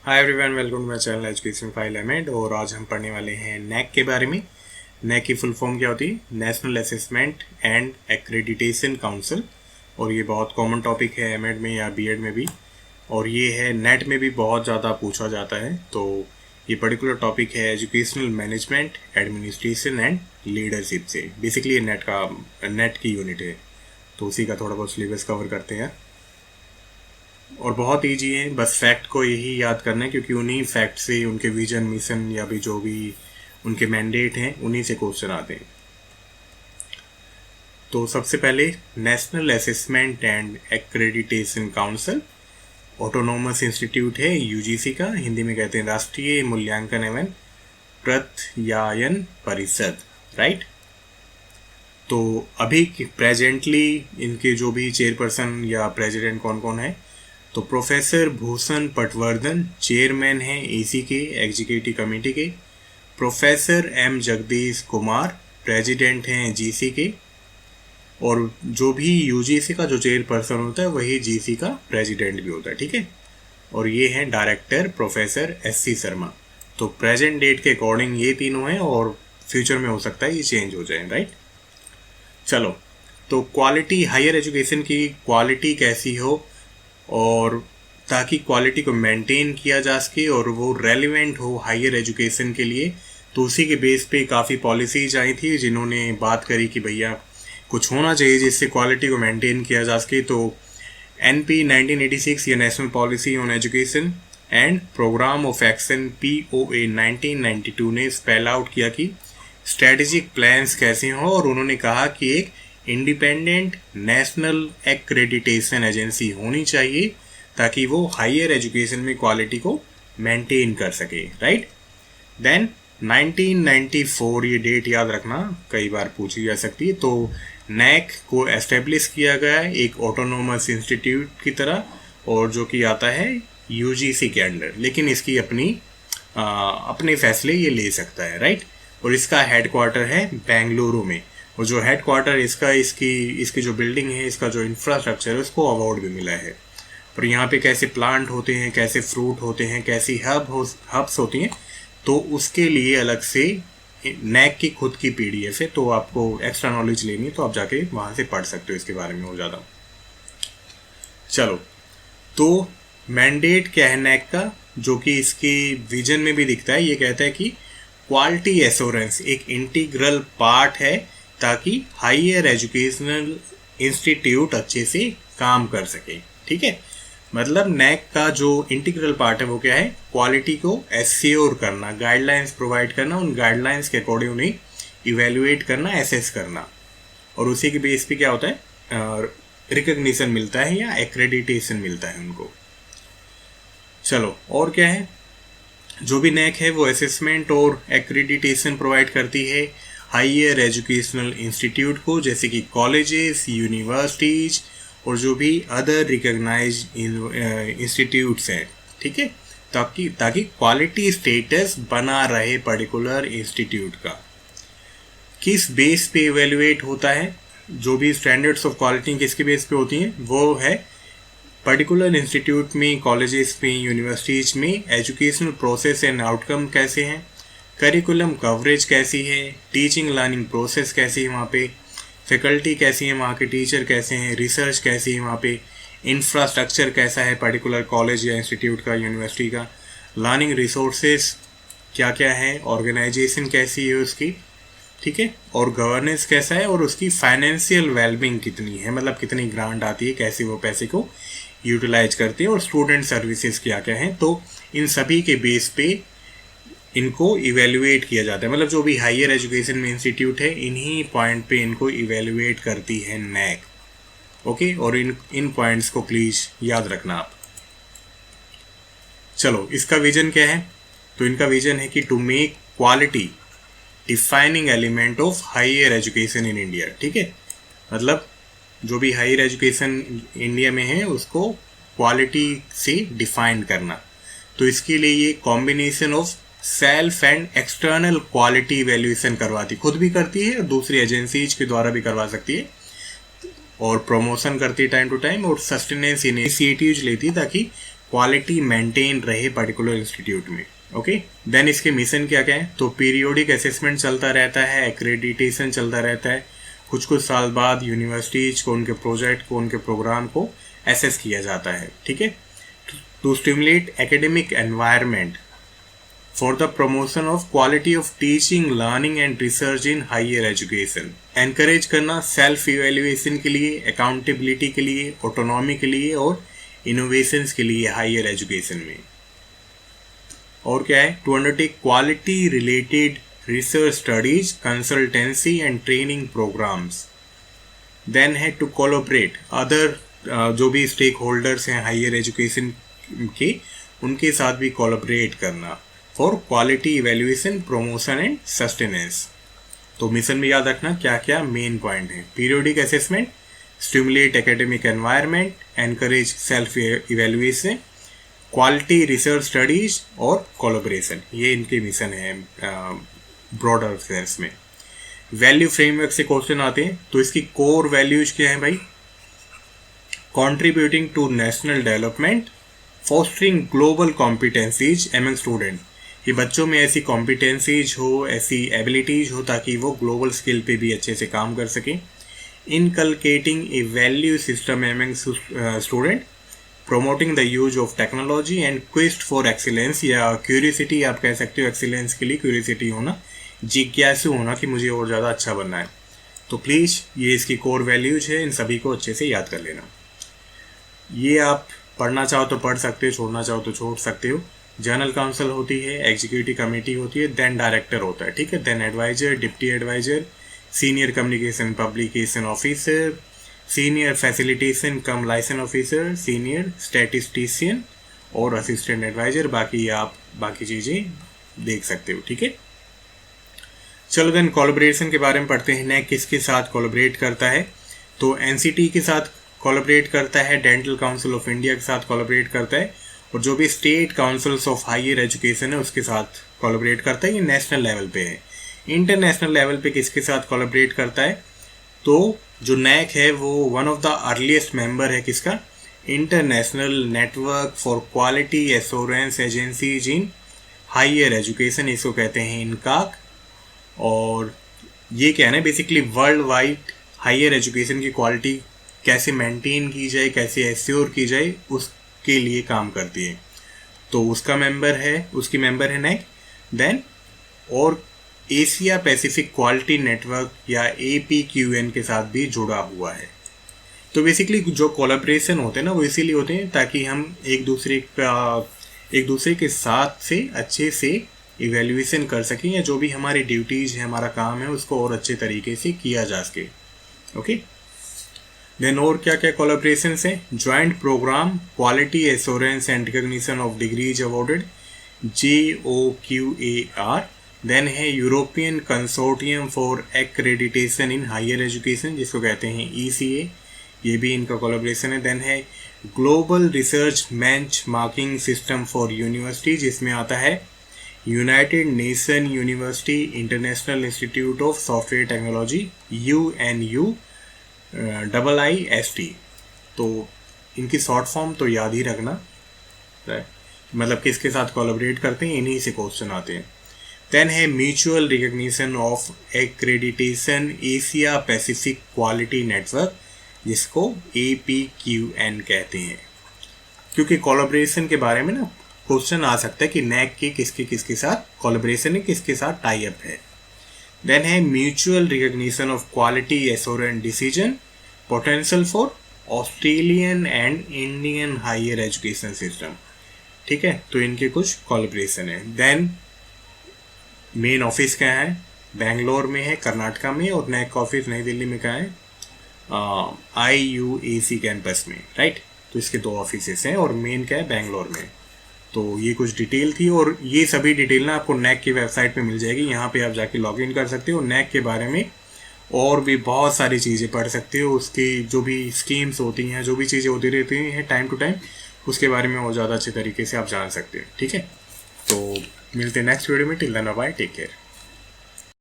Hi everyone, welcome to my channel education file MEd. और आज हम पढ़ने वाले हैं नैक के बारे में। नैक की फुल फॉर्म क्या होती है? National assessment and accreditation council. और ये बहुत कॉमन टॉपिक है एमेड में या बीएड में भी, और ये है नेट में भी बहुत ज़्यादा पूछा जाता है। तो ये पर्टिकुलर टॉपिक है educational management, administration and leadership से। बेसिकली ये नेट की यूनिट है, तो उसी का थोड़ा बहुत सिलेबस कवर करते हैं। और बहुत ईजी है, बस फैक्ट को यही याद करना है, क्योंकि उन्हीं फैक्ट से उनके विजन, मिशन या भी जो भी उनके मैंडेट हैं उन्हीं से क्वेश्चन आते हैं। तो सबसे पहले national assessment and accreditation council autonomous institute है, यूजीसी का। हिंदी में कहते हैं राष्ट्रीय मूल्यांकन एवं प्रत्यायन परिषद, राइट। तो अभी प्रेजेंटली इनके जो भी चेयरपर्सन या प्रेसिडेंट कौन कौन है, तो प्रोफेसर भूषण पटवर्धन चेयरमैन हैं एसी के एग्जीक्यूटिव कमेटी के। Professor M Jagadish Kumar president हैं जीसी के। और जो भी यूजीसी का जो चेयरपर्सन होता है वही जीसी का प्रेसिडेंट भी होता है, ठीक है। और ये हैं डायरेक्टर प्रोफेसर एससी शर्मा। तो प्रेजेंट डेट के अकॉर्डिंग ये तीनों हैं, और फ्यूचर में हो सकता है ये चेंज हो जाए, राइट। चलो, तो क्वालिटी, हायर एजुकेशन की क्वालिटी कैसी हो, और ताकि क्वालिटी को मेंटेन किया जा सके और वो रेलिवेंट हो हायर एजुकेशन के लिए, तो उसी के बेस पे काफ़ी पॉलिसीज आई थी जिन्होंने बात करी कि भैया कुछ होना चाहिए जिससे क्वालिटी को मेंटेन किया जा सके। तो एनपी 1986 या national policy on education and program of action POA 1992 ने स्पेल आउट किया कि स्ट्रेटेजिक प्लान्स कैसे हों, और उन्होंने कहा कि एक इंडिपेंडेंट नेशनल एक्रेडिटेशन एजेंसी होनी चाहिए ताकि वो हायर एजुकेशन में क्वालिटी को मेंटेन कर सके, राइट। देन 1994, ये डेट याद रखना, कई बार पूछी जा सकती है। तो नैक को एस्टेब्लिश किया गया है एक ऑटोनोमस इंस्टीट्यूट की तरह, और जो कि आता है यूजीसी के अंडर, लेकिन इसकी अपने फैसले ये ले सकता है, राइट। और इसका हेडक्वार्टर है बेंगलुरु में, और जो हेडक्वार्टर इसकी जो बिल्डिंग है, इसका जो इंफ्रास्ट्रक्चर है, उसको अवार्ड भी मिला है। और यहाँ पे कैसे प्लांट होते हैं, कैसे फ्रूट होते हैं, कैसी हब्स होती हैं, तो उसके लिए अलग से नैक की खुद की PDF है। तो आपको एक्स्ट्रा नॉलेज लेनी है तो आप जाके वहाँ से पढ़ सकते हो इसके बारे में और ज़्यादा। चलो, तो मैंडेट क्या है नैक का, जो कि इसकी विजन में भी दिखता है। ये कहता है कि क्वालिटी एश्योरेंस एक इंटीग्रल पार्ट है ताकि हायर एजुकेशनल इंस्टीट्यूट अच्छे से काम कर सके, ठीक है। मतलब नैक का जो इंटीग्रल पार्ट है वो क्या है? क्वालिटी को एश्योर करना, गाइडलाइंस प्रोवाइड करना, उन गाइडलाइंस के अकॉर्डिंग उन्हें इवेल्युएट करना, एसेस करना, और उसी के बेस पे क्या होता है, रिकग्निशन मिलता है या एक्रेडिटेशन मिलता है उनको। चलो, और क्या है? जो भी नैक है वो असेसमेंट और एक्रेडिटेशन प्रोवाइड करती है हायर एजुकेशनल इंस्टीट्यूट को, जैसे कि कॉलेजेस, यूनिवर्सिटीज और जो भी अदर रिकग्नाइज इंस्टीट्यूट्स हैं, ठीक है, ताकि क्वालिटी स्टेटस बना रहे पर्टिकुलर इंस्टीट्यूट का। किस बेस पे इवेल्युएट होता है? जो भी स्टैंडर्ड्स ऑफ क्वालिटी किसके बेस पे होती हैं, वो है पर्टिकुलर इंस्टीट्यूट में, कॉलेजेस में, यूनिवर्सिटीज में एजुकेशनल प्रोसेस एंड आउटकम कैसे हैं, करिकुलम कवरेज कैसी है, टीचिंग लर्निंग प्रोसेस कैसी है वहाँ पे, फैकल्टी कैसी है वहाँ के, टीचर कैसे हैं, रिसर्च कैसी है वहाँ पे, इंफ्रास्ट्रक्चर कैसा है पर्टिकुलर कॉलेज या इंस्टीट्यूट का, यूनिवर्सिटी का, लर्निंग रिसोर्सेज क्या क्या है, ऑर्गेनाइजेशन कैसी है उसकी, ठीक है, और गवर्नेंस कैसा है, और उसकी फाइनेंशियल वेलबिंग कितनी है, मतलब कितनी ग्रांट आती है, कैसे वो पैसे को यूटिलाइज करते हैं, और स्टूडेंट सर्विसेज क्या क्या हैं। तो इन सभी के बेस पे इनको इवेल्युएट किया जाता है। मतलब जो भी हायर एजुकेशन में इंस्टीट्यूट है, इन्हीं पॉइंट पे इनको इवेल्युएट करती है नैक, ओके। और इन पॉइंट्स को प्लीज याद रखना आप। चलो, इसका विजन क्या है? तो इनका विजन है कि to make quality defining element of higher education in India, ठीक है। मतलब जो भी हायर एजुकेशन इंडिया में है उसको क्वालिटी से डिफाइन करना। तो इसके लिए ये combination of self and external quality evaluation करवाती, खुद भी करती है और दूसरी एजेंसीज के द्वारा भी करवा सकती है, और प्रमोशन करती है टाइम टू टाइम, और सस्टेनेंस इनिशिएटिव्स लेती है ताकि क्वालिटी मेंटेन रहे पर्टिकुलर इंस्टीट्यूट में। ओके, देन इसके मिशन क्या क्या है, तो पीरियोडिक असेसमेंट चलता रहता है, एक्रेडिटेशन चलता रहता है, कुछ साल बाद यूनिवर्सिटीज को उनके प्रोजेक्ट को उनके प्रोग्राम को एसेस किया जाता है। ठीक है, to stimulate academic environment for the promotion of quality of teaching, learning and research in higher education. Encourage करना सेल्फ इवेल्युएशन के लिए, अकाउंटेबिलिटी के लिए, ऑटोनॉमी के लिए और इनोवेशंस के लिए हायर एजुकेशन में। और क्या है, to undertake quality related research studies, consultancy and training programs. Then है टू कोलैबोरेट अदर, जो भी स्टेक होल्डर्स हैं हायर एजुकेशन के, उनके साथ भी कोलैबोरेट करना for quality evaluation, promotion and sustenance. तो मिशन में याद रखना क्या क्या मेन पॉइंट है, periodic assessment, stimulate academic environment, encourage self evaluation, quality research studies और कोलैबोरेशन। ये इनके मिशन है ब्रॉडर सेंस में। वैल्यू फ्रेमवर्क से क्वेश्चन आते हैं, तो इसकी कोर वैल्यूज क्या है भाई, contributing to national development, fostering global competencies among student. ये बच्चों में ऐसी कॉम्पिटेंसीज हो, ऐसी एबिलिटीज हो ताकि वो ग्लोबल स्किल पे भी अच्छे से काम कर सकें। Inculcating A value system among student, promoting the use of technology and quest for excellence, या क्यूरियोसिटी आप कह सकते हो, एक्सीलेंस के लिए क्यूरियोसिटी होना, जिज्ञासु होना कि मुझे और ज़्यादा अच्छा बनना है। तो प्लीज़ ये इसकी कोर वैल्यूज है, इन सभी को अच्छे से याद कर लेना। ये आप पढ़ना चाहो तो पढ़ सकते हो, छोड़ना चाहो तो छोड़ सकते हो। जनरल काउंसिल होती है, एग्जीक्यूटिव कमेटी होती है, देन डायरेक्टर होता है। ठीक है, then advisor, deputy advisor, senior communication publication officer, senior facilitation cum licence officer, senior statistician और असिस्टेंट एडवाइजर। बाकी आप बाकी चीज़ें देख सकते हो। ठीक है, चलो देन कोलैबोरेशन के बारे में पढ़ते हैं। नेक किसके साथ कोलैबोरेट करता है, तो एनसीटी के साथ कोलैबोरेट करता है, डेंटल काउंसिल ऑफ इंडिया के साथ कोलैबोरेट करता है, और जो भी state councils of higher education है उसके साथ कोलैबोरेट करता है। ये नेशनल लेवल पे है। इंटरनेशनल लेवल पे किसके साथ कोलैबोरेट करता है, तो जो नैक है वो one of the earliest member है किसका, international network for quality assurance agencies in higher education, इसको कहते हैं इनकाक। और ये क्या है ना, basically world wide higher education की क्वालिटी कैसे मेंटेन की जाए, कैसे एश्योर की जाए, उसके लिए काम करती है। तो उसका मेंबर है, उसकी मेंबर है नैक। देन और एशिया पैसिफिक क्वालिटी नेटवर्क या APQN के साथ भी जुड़ा हुआ है। तो बेसिकली जो कोलैबोरेशन होते हैं ना वो इसीलिए होते हैं ताकि हम एक दूसरे के साथ से अच्छे से इवैल्यूएशन कर सकें, या जो भी हमारी ड्यूटीज है, हमारा काम है, उसको और अच्छे तरीके से किया जा सके। ओके, देन और क्या क्या कोलैबोरेशन है, joint programme quality assurance and recognition of degrees awarded, JOQAR। Then है European consortium for accreditation in higher education, जिसको कहते हैं ECA, ये भी इनका कोलैबोरेशन है। देन है global research bench marking system for university, जिसमें आता है United nation university international institute of software technology, UNUIIST। तो इनकी शॉर्ट फॉर्म तो याद ही रखना, मतलब किसके साथ कोलैबोरेट करते हैं, इन्हीं से क्वेश्चन आते हैं। देन है mutual recognition of accreditation Asia Pacific quality network, जिसको APQN कहते हैं। क्योंकि कोलैबोरेशन के बारे में ना क्वेश्चन आ सकता है कि नैक के किसके साथ कोलैबोरेशन है, किसके साथ टाई अप है। देन है mutual recognition of quality assurance decision, potential for Australian and Indian higher education system. ठीक है, तो इनके कुछ कोलैबोरेशन है। देन मेन ऑफिस क्या है, बेंगलोर में है, कर्नाटका में, और नैक ऑफिस नई दिल्ली में क्या है, IUAC कैंपस में, राइट। तो इसके 2 ऑफिसेस हैं और मेन क्या है, बेंगलोर में। तो ये कुछ डिटेल थी, और ये सभी डिटेल ना आपको नैक की वेबसाइट पे मिल जाएगी। यहाँ पे आप जाके लॉग इन कर सकते हो, नैक के बारे में और भी बहुत सारी चीज़ें पढ़ सकते हो। उसकी जो भी स्कीम्स होती हैं, जो भी चीज़ें होती रहती हैं टाइम टू टाइम, उसके बारे में और ज़्यादा अच्छे तरीके से आप जान सकते हो। ठीक है, तो मिलते हैं नेक्स्ट वीडियो में। Till then bye, take care.